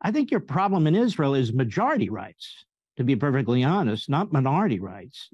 I think your problem in Israel is majority rights, to be perfectly honest, not minority rights.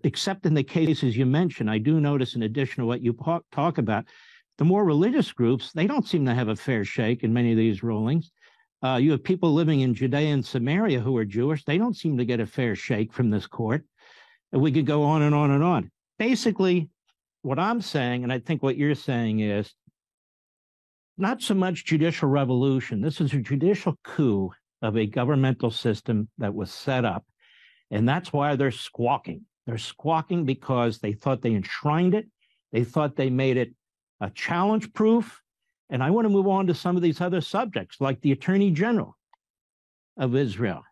Except in the cases you mentioned. I do notice, in addition to what you talk about, the more religious groups, they don't seem to have a fair shake in many of these rulings. You have people living in Judea and Samaria who are Jewish. They don't seem to get a fair shake from this court. And we could go on and on and on. Basically, what I'm saying, and I think what you're saying, is not so much judicial revolution. This is a judicial coup of a governmental system that was set up. And that's why they're squawking. They're squawking because they thought they enshrined it. They thought they made it a challenge proof. And I want to move on to some of these other subjects, like the Attorney General of Israel.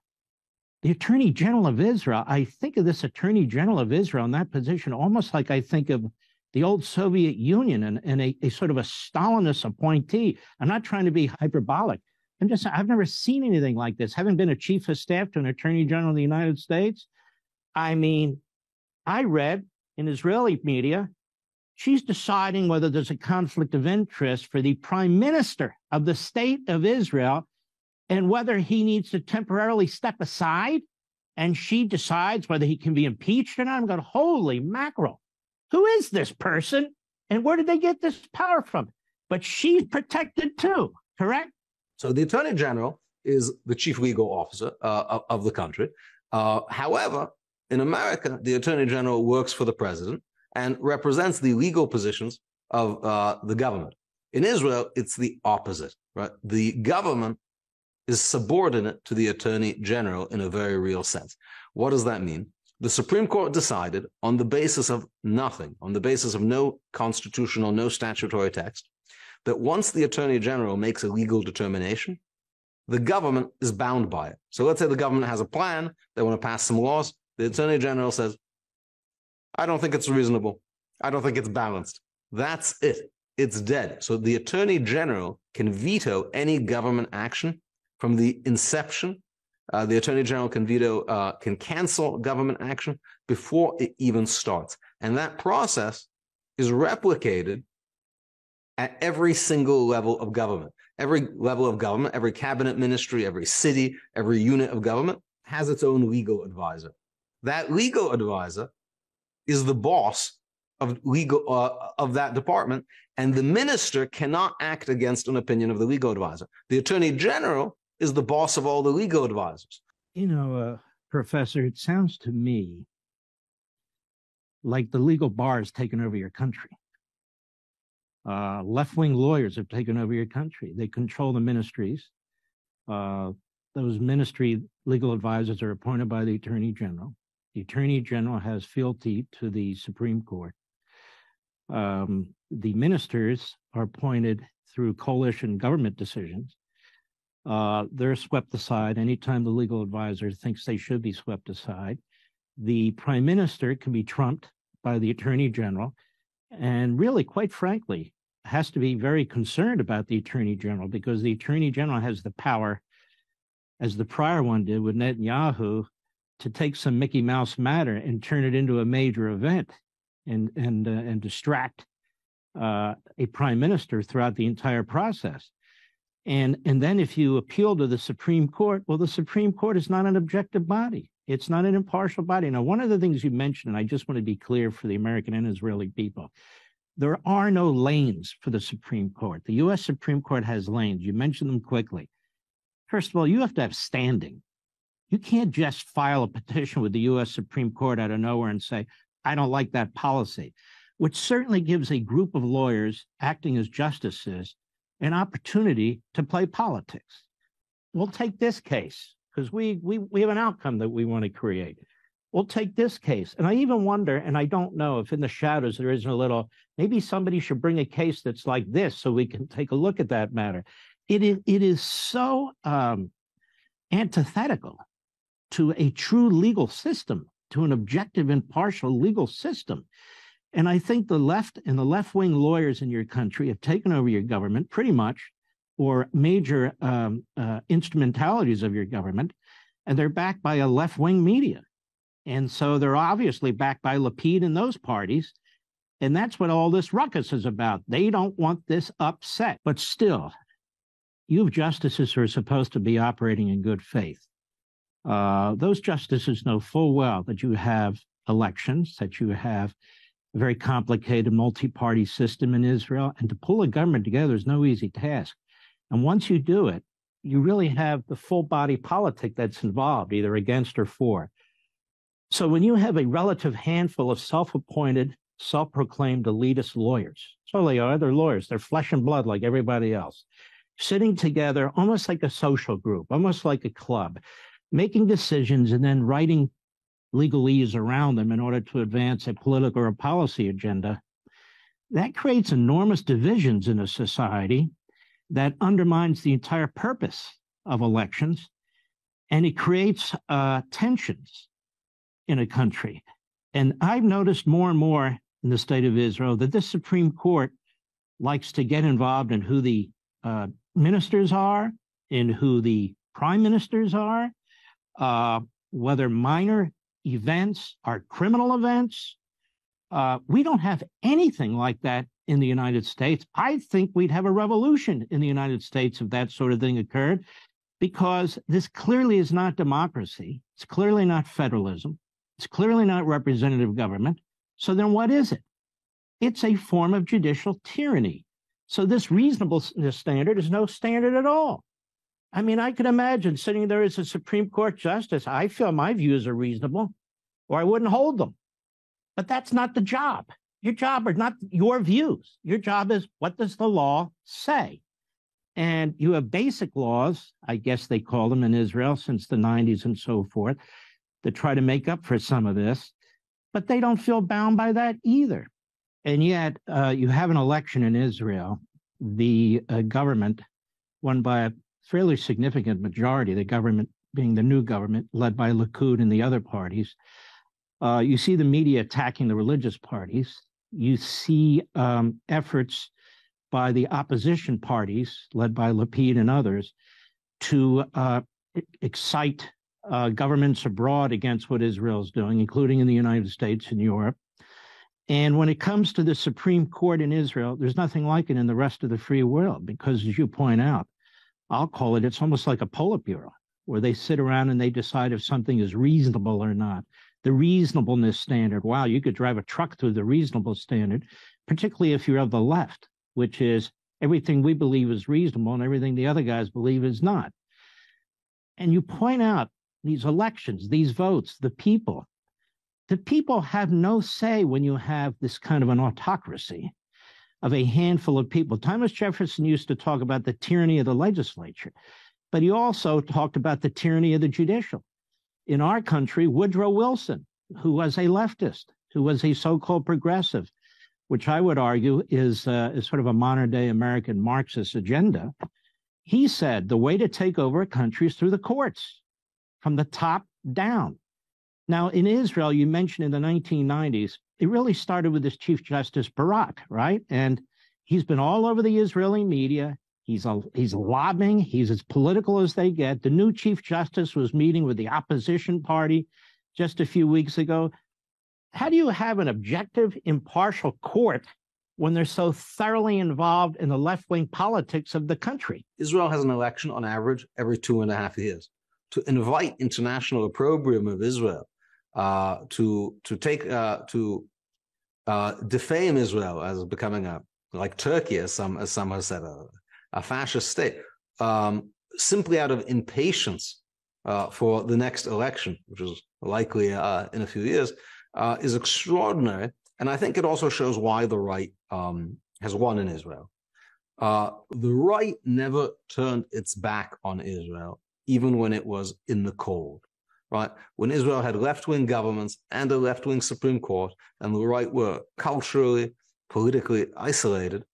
The Attorney General of Israel, I think of this Attorney General of Israel in that position almost like I think of the old Soviet Union and a sort of a Stalinist appointee. I'm not trying to be hyperbolic. I'm just, I've never seen anything like this. Having been a chief of staff to an Attorney General of the United States, I mean, I read in Israeli media, she's deciding whether there's a conflict of interest for the prime minister of the state of Israel and whether he needs to temporarily step aside, and she decides whether he can be impeached or not. I'm going, holy mackerel. Who is this person and where did they get this power from? But she's protected too, correct? So the Attorney General is the chief legal officer of the country. However, in America, the Attorney General works for the president and represents the legal positions of the government. In Israel, it's the opposite, right? The government is subordinate to the Attorney General in a very real sense. What does that mean? The Supreme Court decided on the basis of nothing, on the basis of no constitutional, no statutory text, that once the Attorney General makes a legal determination, the government is bound by it. So let's say the government has a plan, they want to pass some laws, the Attorney General says, I don't think it's reasonable, I don't think it's balanced. That's it. It's dead. So the Attorney General can veto any government action from the inception. The Attorney General can can cancel government action before it even starts. And that process is replicated at every single level of government. Every level of government, every cabinet ministry, every city, every unit of government has its own legal advisor. That legal advisor is the boss of that department, and the minister cannot act against an opinion of the legal advisor. The Attorney General is the boss of all the legal advisors. You know, Professor, it sounds to me like the legal bar has taken over your country. Left-wing lawyers have taken over your country. They control the ministries. Those ministry legal advisors are appointed by the Attorney General. The Attorney General has fealty to the Supreme Court. The ministers are appointed through coalition government decisions. They're swept aside anytime the legal advisor thinks they should be swept aside. The prime minister can be trumped by the Attorney General, and really, quite frankly, has to be very concerned about the Attorney General, because the Attorney General has the power, as the prior one did with Netanyahu, to take some Mickey Mouse matter and turn it into a major event and distract a prime minister throughout the entire process. And then if you appeal to the Supreme Court, well, the Supreme Court is not an objective body. It's not an impartial body. Now, one of the things you mentioned, and I just want to be clear for the American and Israeli people, there are no lanes for the Supreme Court. The U.S. Supreme Court has lanes. You mentioned them quickly. First of all, you have to have standing. You can't just file a petition with the U.S. Supreme Court out of nowhere and say, I don't like that policy, which certainly gives a group of lawyers acting as justices an opportunity to play politics. We'll take this case because we have an outcome that we want to create. We'll take this case. And I even wonder, and I don't know if in the shadows there isn't a little, maybe somebody should bring a case that's like this so we can take a look at that matter. It is so antithetical to a true legal system, to an objective, impartial legal system. And I think the left and the left-wing lawyers in your country have taken over your government pretty much, or major instrumentalities of your government, and they're backed by a left-wing media. And so they're obviously backed by Lapid and those parties. And that's what all this ruckus is about. They don't want this upset. But still, you have justices who are supposed to be operating in good faith. Those justices know full well that you have elections, that you have a very complicated multi-party system in Israel, and to pull a government together is no easy task. And once you do it, you really have the full body politic that's involved, either against or for. So when you have a relative handful of self-appointed, self-proclaimed elitist lawyers, that's all they are, they're lawyers, they're flesh and blood like everybody else, sitting together almost like a social group, almost like a club, making decisions and then writing legalese around them in order to advance a political or policy agenda, that creates enormous divisions in a society that undermines the entire purpose of elections, and it creates tensions in a country. And I've noticed more and more in the state of Israel that this Supreme Court likes to get involved in who the ministers are, in who the prime ministers are, whether minor events are criminal events. We don't have anything like that in the United States. I think we'd have a revolution in the United States if that sort of thing occurred, because this clearly is not democracy. It's clearly not federalism. It's clearly not representative government. So then what is it? It's a form of judicial tyranny. So this reasonableness standard is no standard at all. I mean, I could imagine sitting there as a Supreme Court justice. I feel my views are reasonable, or I wouldn't hold them. But that's not the job. Your job are not your views. Your job is, what does the law say? And you have basic laws, I guess they call them in Israel since the 90s and so forth, that try to make up for some of this, but they don't feel bound by that either. And yet you have an election in Israel, the government won by a fairly significant majority, the government being the new government led by Likud and the other parties. You see the media attacking the religious parties. You see efforts by the opposition parties led by Lapid and others to excite governments abroad against what Israel is doing, including in the United States and Europe. And when it comes to the Supreme Court in Israel, there's nothing like it in the rest of the free world, because as you point out, I'll call it, it's almost like a Politburo, where they sit around and they decide if something is reasonable or not. The reasonableness standard, wow, you could drive a truck through the reasonable standard, particularly if you're of the left, which is everything we believe is reasonable and everything the other guys believe is not. And you point out these elections, these votes, the people have no say when you have this kind of an autocracy of a handful of people. Thomas Jefferson used to talk about the tyranny of the legislature, but he also talked about the tyranny of the judicial. In our country, Woodrow Wilson, who was a leftist, who was a so-called progressive, which I would argue is sort of a modern-day American Marxist agenda, he said the way to take over a country is through the courts, from the top down. Now, in Israel, you mentioned in the 1990s, it really started with this Chief Justice Barak, right? And he's been all over the Israeli media. He's lobbying. He's as political as they get. The new Chief Justice was meeting with the opposition party just a few weeks ago. How do you have an objective, impartial court when they're so thoroughly involved in the left-wing politics of the country? Israel has an election on average every 2.5 years. To invite international opprobrium of Israel, to defame Israel as becoming like Turkey, as some have said, a fascist state, simply out of impatience for the next election, which is likely in a few years, is extraordinary. And I think it also shows why the right has won in Israel. The right never turned its back on Israel, even when it was in the cold, right? When Israel had left-wing governments and a left-wing Supreme Court, and the right were culturally, politically isolated,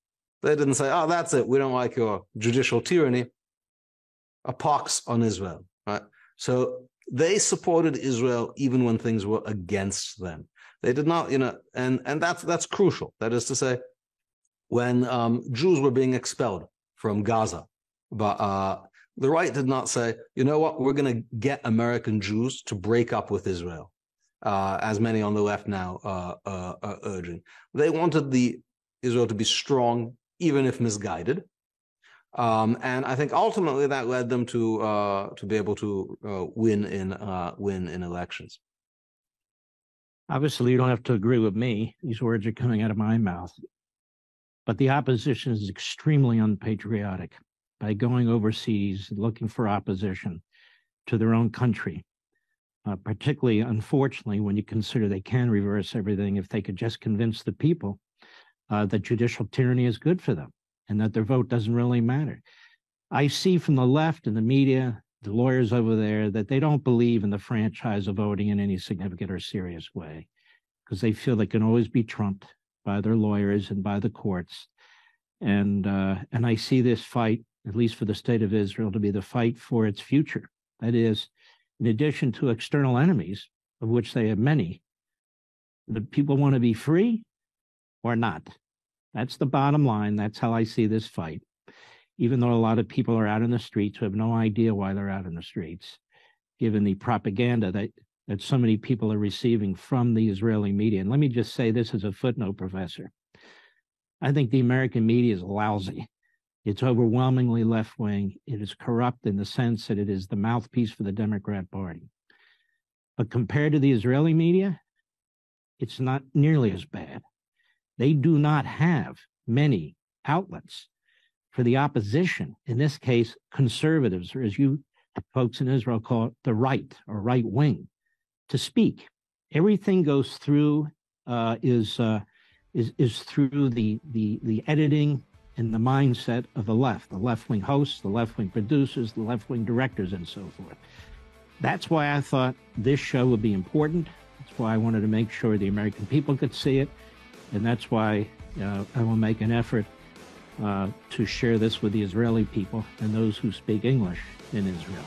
they didn't say, oh, that's it, we don't like your judicial tyranny. A pox on Israel, right? So they supported Israel even when things were against them. They did not, and that's crucial. That is to say, when Jews were being expelled from Gaza, but the right did not say, you know what, we're going to get American Jews to break up with Israel, as many on the left now are urging. They wanted Israel to be strong, even if misguided. And I think ultimately that led them to be able to win in elections. Obviously, you don't have to agree with me. These words are coming out of my mouth. But the opposition is extremely unpatriotic by going overseas, looking for opposition to their own country. Particularly, unfortunately, when you consider they can reverse everything if they could just convince the people that judicial tyranny is good for them and that their vote doesn't really matter. I see from the left and the media, the lawyers over there, that they don't believe in the franchise of voting in any significant or serious way because they feel they can always be trumped by their lawyers and by the courts. And I see this fight, at least for the state of Israel, to be the fight for its future. That is, in addition to external enemies, of which they have many, the people want to be free or not. That's the bottom line. That's how I see this fight. Even though a lot of people are out in the streets who have no idea why they're out in the streets, given the propaganda that so many people are receiving from the Israeli media. And let me just say this as a footnote, Professor. I think the American media is lousy. It's overwhelmingly left-wing. It is corrupt in the sense that it is the mouthpiece for the Democrat Party. But compared to the Israeli media, it's not nearly as bad. They do not have many outlets for the opposition, in this case, conservatives, or as you folks in Israel call it, the right or right wing, to speak. Everything goes through, is through the editing and the mindset of the left-wing hosts, the left-wing producers, the left-wing directors, and so forth. That's why I thought this show would be important. That's why I wanted to make sure the American people could see it. And that's why I will make an effort to share this with the Israeli people and those who speak English in Israel.